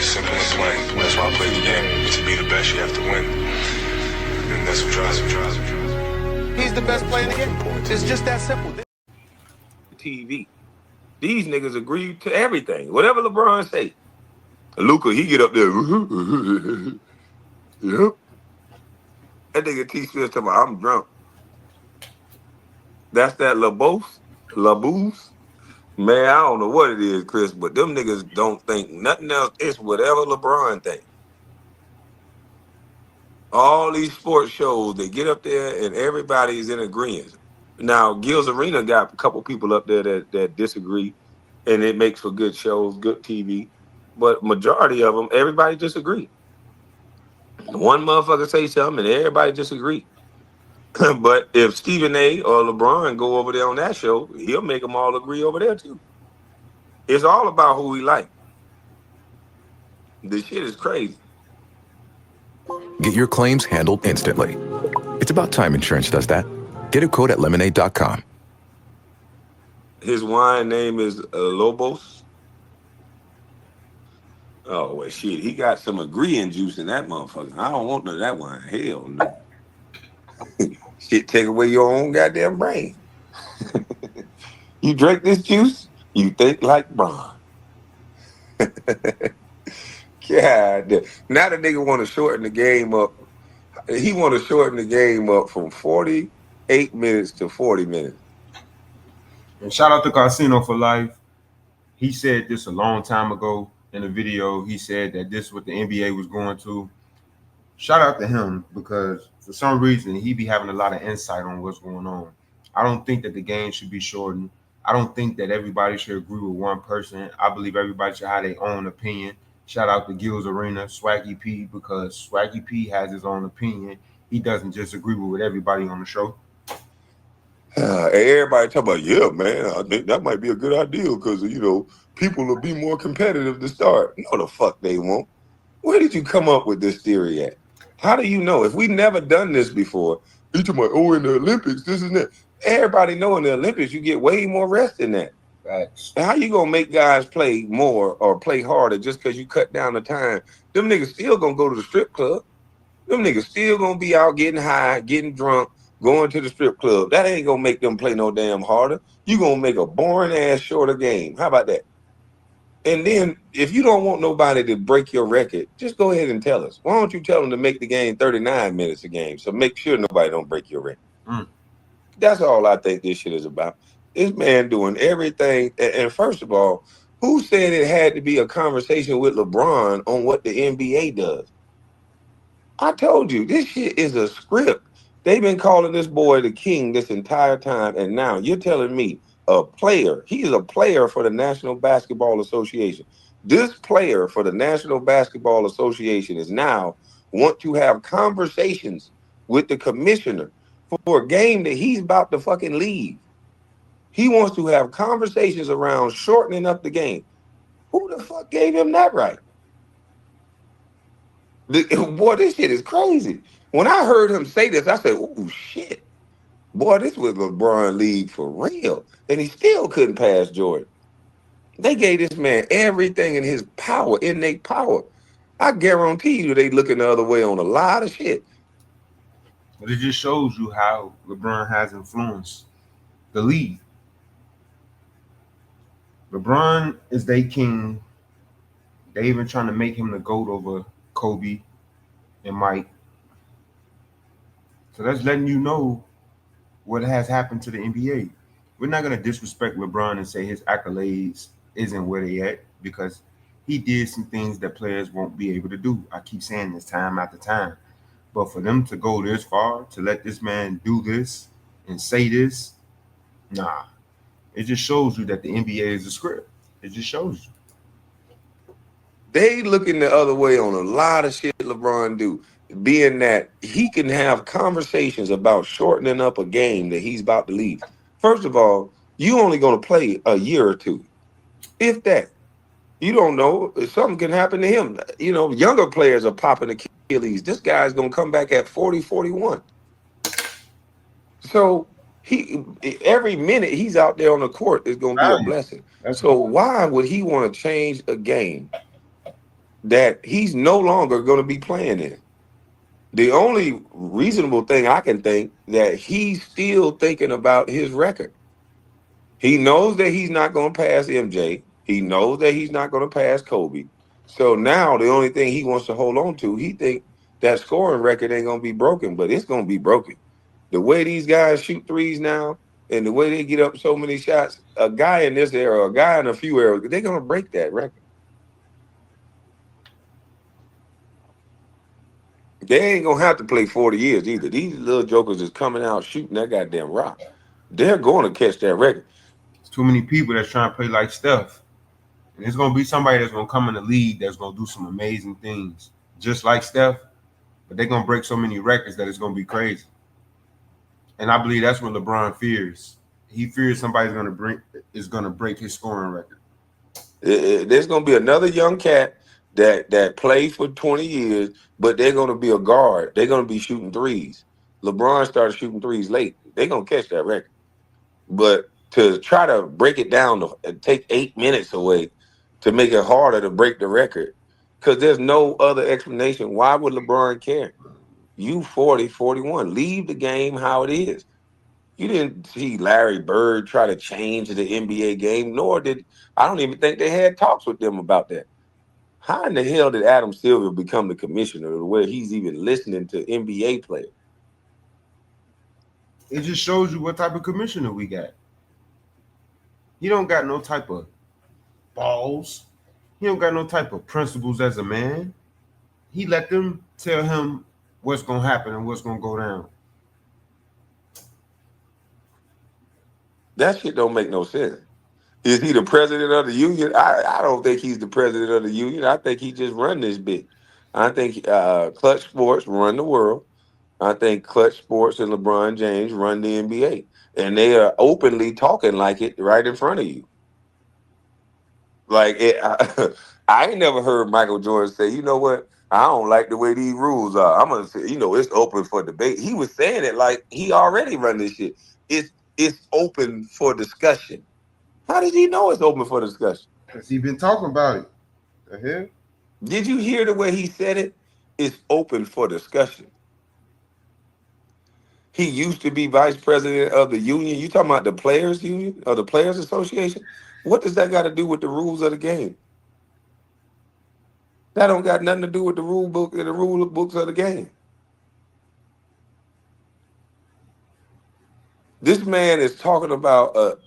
Simple and plain. That's why I play the game. To be the best, you have to win. And that's what drives me. He's the best player in the game. It's just that simple. TV. These niggas agree to everything. Whatever LeBron say. Luka, he get up there. Yep. That nigga T Swift talking about, I'm drunk. That's that LaBoose. Man, I don't know what it is, Chris, but them niggas don't think nothing else. It's whatever LeBron think. All these sports shows, they get up there and everybody's in agreement. Now, Gil's Arena got a couple people up there that disagree, and it makes for good shows, good TV. But majority of them, everybody disagree. One motherfucker say something and everybody disagree. But if Stephen A. or LeBron go over there on that show, he'll make them all agree over there too. It's all about who we like. This shit is crazy. Get your claims handled instantly. It's about time insurance does that. Get a quote at lemonade.com. His wine name is Lobos. Oh, well, shit. He got some agreeing juice in that motherfucker. I don't want none of that wine. Hell no. Shit, take away your own goddamn brain. You drink this juice, you think like Bron. God, now the nigga want to shorten the game up. He want to shorten the game up from 48 minutes to 40 minutes. And shout out to Casino for Life. He said this a long time ago in a video. He said that this is what the NBA was going to. Shout out to him because for some reason he be having a lot of insight on what's going on. I don't think that the game should be shortened. I don't think that everybody should agree with one person. I believe everybody should have their own opinion. Shout out to Gil's Arena, Swaggy P, because Swaggy P has his own opinion. He doesn't just agree with everybody on the show. Everybody talk about, yeah, man, I think that might be a good idea because, people will be more competitive to start. No, the fuck they won't. Where did you come up with this theory at? How do you know? If we never done this before, you talking about, in the Olympics, this and that. Everybody know in the Olympics, you get way more rest than that. Right. How you gonna make guys play more or play harder just because you cut down the time? Them niggas still gonna go to the strip club. Them niggas still gonna be out getting high, getting drunk, going to the strip club. That ain't gonna make them play no damn harder. You gonna make a boring ass shorter game. How about that? And then if you don't want nobody to break your record, just go ahead and tell us. Why don't you tell them to make the game 39 minutes a game? So make sure nobody don't break your record. That's all I think this shit is about. This man doing everything. And first of all, who said it had to be a conversation with LeBron on what the NBA does? I told you, this shit is a script. They've been calling this boy the king this entire time. And now you're telling me a player, he is a player for the National Basketball Association. This player for the National Basketball Association is now want to have conversations with the commissioner for a game that he's about to fucking leave. He wants to have conversations around shortening up the game. Who the fuck gave him that right? Boy, this shit is crazy. When I heard him say this, I said, oh, shit. Boy, this was LeBron league for real. And he still couldn't pass Jordan. They gave this man everything in his power, innate power. I guarantee you they looking the other way on a lot of shit. But it just shows you how LeBron has influenced the league. LeBron is their king. They even trying to make him the GOAT over Kobe and Mike. So that's letting you know what has happened to the NBA. We're not going to disrespect LeBron and say his accolades isn't where they at because he did some things that players won't be able to do. I keep saying this time after time. But for them to go this far, to let this man do this and say this, nah. It just shows you that the NBA is a script. It just shows you. They looking the other way on a lot of shit LeBron do, being that he can have conversations about shortening up a game that he's about to leave. First of all, you only going to play a year or two, if that. You don't know if something can happen to him. Younger players are popping Achilles. This guy's going to come back at 40, 41. So every minute he's out there on the court is going to be a blessing. So why would he want to change a game that he's no longer going to be playing in. The only reasonable thing I can think that he's still thinking about his record. He knows that he's not going to pass MJ. He knows that he's not going to pass Kobe. So now the only thing he wants to hold on to, he think that scoring record ain't going to be broken, but it's going to be broken. The way these guys shoot threes now and the way they get up so many shots, a guy in this era, a guy in a few eras, they're going to break that record. They ain't going to have to play 40 years either. These little jokers is coming out shooting that goddamn rock. They're going to catch that record. There's too many people that's trying to play like Steph. And there's going to be somebody that's going to come in the league that's going to do some amazing things, just like Steph. But they're going to break so many records that it's going to be crazy. And I believe that's what LeBron fears. He fears somebody's going to break his scoring record. There's going to be another young cat that played for 20 years, but they're going to be a guard. They're going to be shooting threes. LeBron started shooting threes late. They're going to catch that record. But to try to break it down and take 8 minutes away to make it harder to break the record, because there's no other explanation. Why would LeBron care? You 40, 41. Leave the game how it is. You didn't see Larry Bird try to change the NBA game, nor did I don't even think they had talks with them about that. How in the hell did Adam Silver become the commissioner where he's even listening to NBA players? It just shows you what type of commissioner we got. He don't got no type of balls. He don't got no type of principles as a man. He let them tell him what's going to happen and what's going to go down. That shit don't make no sense. Is he the president of the union? I don't think he's the president of the union. I think he just run this bitch. I think Clutch Sports run the world. I think Clutch Sports and LeBron James run the NBA. And they are openly talking like it right in front of you. Like, I ain't never heard Michael Jordan say, you know what? I don't like the way these rules are. I'm going to say, it's open for debate. He was saying it like he already run this shit. It's open for discussion. How did he know it's open for discussion? Because he been talking about it. The hell? Did you hear the way he said it? It's open for discussion. He used to be vice president of the union. You talking about the players union or the players association? What does that got to do with the rules of the game? That don't got nothing to do with the rule book and the rule books of the game. This man is talking about a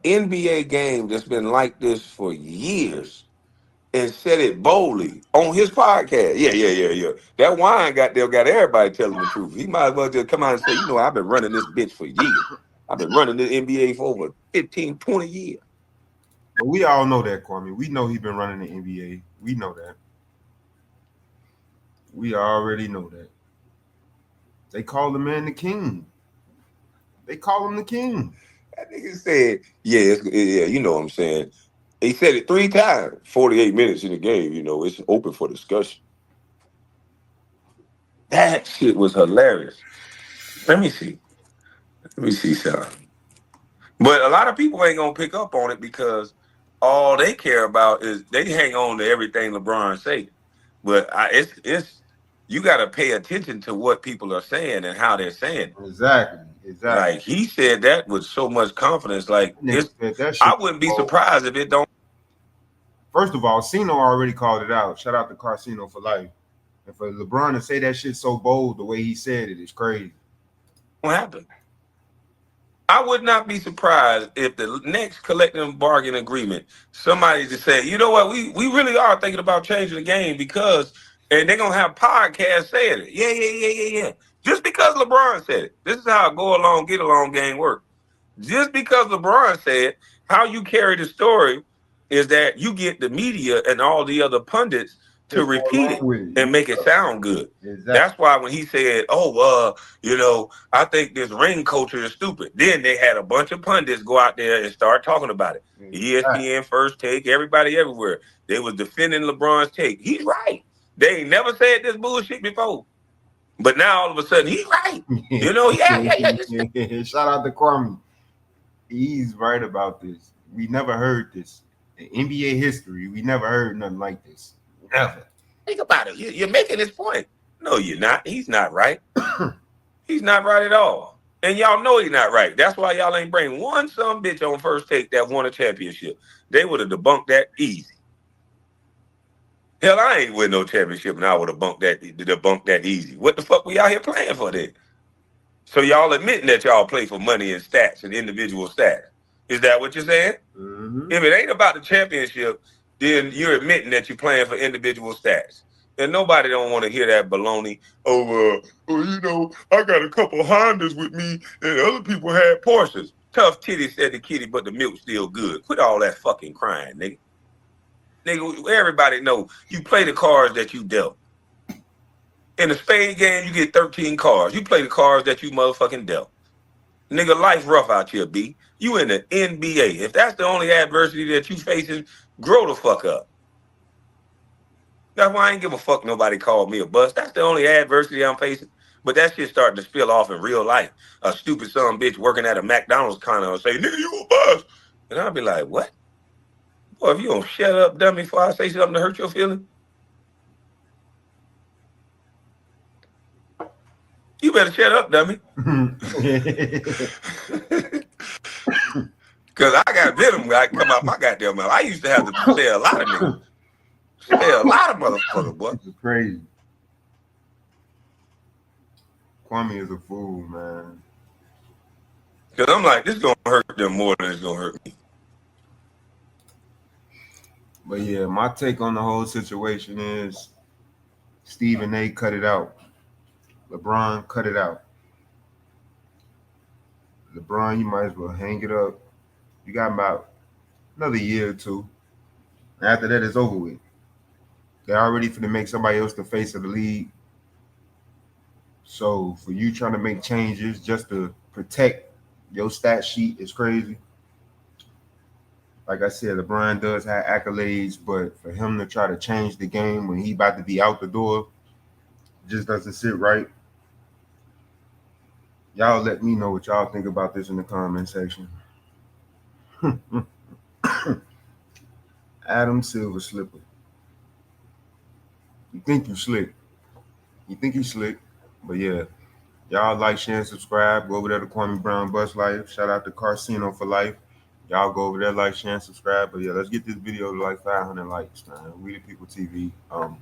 NBA game that's been like this for years and said it boldly on his podcast. Yeah. That wine got everybody telling the truth. He might as well just come out and say, I've been running this bitch for years. I've been running the NBA for over 15, 20 years. But we all know that, Kwame. We know he's been running the NBA. We know that. We already know that. They call the man the king. They call him the king. That nigga said, yeah, you know what I'm saying. He said it 3 times, 48 minutes in the game, it's open for discussion. That shit was hilarious. Let me see something. But a lot of people ain't gonna pick up on it because all they care about is they hang on to everything LeBron say. But it's you got to pay attention to what people are saying and how they're saying it. Exactly. Like he said that with so much confidence. Like I wouldn't be surprised if it don't. First of all, Cino already called it out. Shout out to Carcino for life. And for LeBron to say that shit so bold the way he said it is crazy. What happened? I would not be surprised if the next collective bargain agreement, somebody just say, you know what, we really are thinking about changing the game because, and they're going to have podcasts saying it. Yeah. Just because LeBron said it. This is how go along, get along game work. Just because LeBron said, how you carry the story is that you get the media and all the other pundits to repeat it and make it sound good. Exactly. That's why when he said, I think this ring culture is stupid. Then they had a bunch of pundits go out there and start talking about it. Exactly. ESPN, First Take, everybody everywhere. They was defending LeBron's take. He's right. They ain't never said this bullshit before. But now all of a sudden he's right. Shout out to Kwame. He's right about this. We never heard this. In NBA history, we never heard nothing like this. Never. Think about it. You're making this point. No, you're not. He's not right. He's not right at all. And y'all know he's not right. That's why y'all ain't bring one some bitch on First Take that won a championship. They would have debunked that easy. Hell, I ain't win no championship, and I would have debunked that easy. What the fuck we out here playing for then? So y'all admitting that y'all play for money and stats and individual stats. Is that what you're saying? Mm-hmm. If it ain't about the championship, then you're admitting that you're playing for individual stats. And nobody don't want to hear that baloney over, I got a couple Hondas with me and other people had Porsches. Tough titty said the kitty, but the milk's still good. Quit all that fucking crying, nigga. Nigga, everybody know you play the cards that you dealt. In the spade game, you get 13 cards. You play the cards that you motherfucking dealt. Nigga, life rough out here, B. You in the NBA. If that's the only adversity that you facing, grow the fuck up. That's why I ain't give a fuck nobody called me a bust. That's the only adversity I'm facing. But that shit starting to spill off in real life. A stupid son bitch working at a McDonald's counter and say, nigga, you a bust. And I'll be like, what? Boy, if you don't shut up, dummy, before I say something to hurt your feelings, you better shut up, dummy. Because I got venom when I come out my goddamn mouth. I used to have to say a lot of niggas. Say a lot of motherfuckers, boy. This is crazy. Kwame is a fool, man. Because I'm like, this is going to hurt them more than it's going to hurt me. But yeah, my take on the whole situation is Stephen A. cut it out. LeBron, cut it out. LeBron, you might as well hang it up. You got about another year or two. After that, it's over with. They're already finna make somebody else the face of the league. So for you trying to make changes just to protect your stat sheet is crazy. Like I said, LeBron does have accolades, but for him to try to change the game when he about to be out the door just doesn't sit right. Y'all let me know what y'all think about this in the comment section. Adam Silver Slipper. You think you slick. You think you slick. But yeah, y'all like, share, and subscribe. Go over there to Kwame Brown Bus Life. Shout out to Carcino for life. Y'all go over there, like, share, and subscribe. But yeah, let's get this video to like 500 likes, man. We the People TV. Come.